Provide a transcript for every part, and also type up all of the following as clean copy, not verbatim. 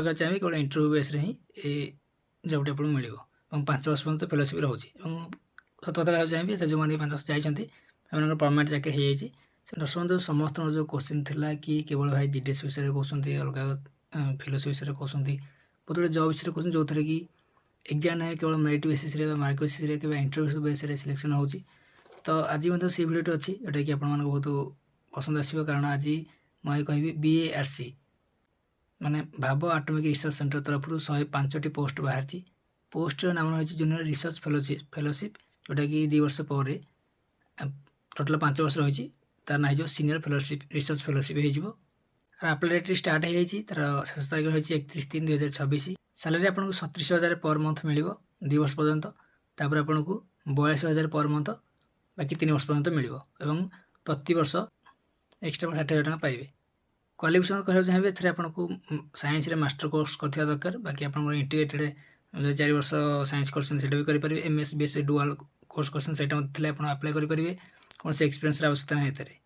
कहना चाहिए केवल इंटरव्यू बेस्रे ही जॉबटी आपको मिल 5 वर्ष पर्यटन फेलोशिप रोचे सत कथा कहना चाहिए से जो मैंने 5 वर्ष जाइए परमानेंट चाकरी हो जाए दर्शक बंधु समस्त जो क्वेश्चन था कि केवल भाई जीडीएस विषय कहते अलग फेलोशिप विषय कहते बहुत गुड जॉब विषय कहते जो थे कि एग्जाम ना केवल merit basis mark basis interview base selection हो तो आज से भिडियो अच्छी जोटा कि आपण बहुत पसंद आसो कारण आज मैं कहि BARC माने भाव आटोमिक रिसर्च सेंटर तरफ 105टी पोस्ट बाहर पोस्टर नाम रही जूनियर रिसर्च फेलोशिप जोटा कि 2 वर्ष पर टोटाल 5 वर्ष रही तार ना हो सीनियर फेलोशिप रिसर्च फेलोशिप हो आप्लाई डेट स्टार्ट हो तार शेष तारीख रही 31/3/2026 सैलरी आपको 37,000 पर मंथ मिल 2 वर्ष पर्यंत तापर आपन को 42,000 पर मंथ बाकी 3 वर्ष पर्यंत मिल प्रति वर्ष एक्सट्रा 60,000 पाइबे क्वालिफिकेशन कहना चाहिए थे आपको साइंस रे मास्टर कोर्स करथिबा दरकार बाकी आपन इंटीग्रेटेड 4 वर्ष साइंस करसन सेटा भी करि परिबे MS BS डुअल कोर्स करसन सेटा थे आपन अप्लाई करि परिबे कौन से एक्सपीरियंस आवश्यकता नहीं एतरे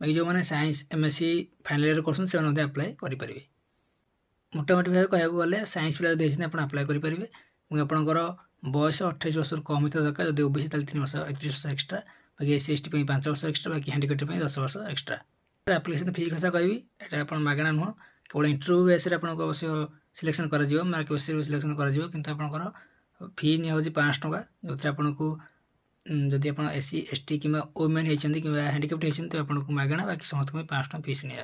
बाकी जो मैंने साइंस MSc फाइनल ईयर करसन से अप्लाई करि परिबे मोटामोटी भाव कह गले साइंस पिला देखते आप अप्लाई करेंगे आपंकर बयस 28 वर्ष कम होता दरकार जब OBC 3 वर्ष 31 वर्ष एक्सट्रा बाकी SC ST 5 वर्ष एक्सट्रा बाकी हैंडिकैप्ड 10 वर्ष एक्सट्रा एप्लिकेशन फी कथा कहि ये मागणा नुह केवल इंटरव्यू बेस अवश्य सिलेक्शन कर मार्क बेस सिलेक्शन कर फी नि 500 टका जो आपको जदि आप SC ST कि वुमेन होती कि हैंडिकैप्ड होती तो आपको मागणा बाकी समस्त 500 टका फीस नि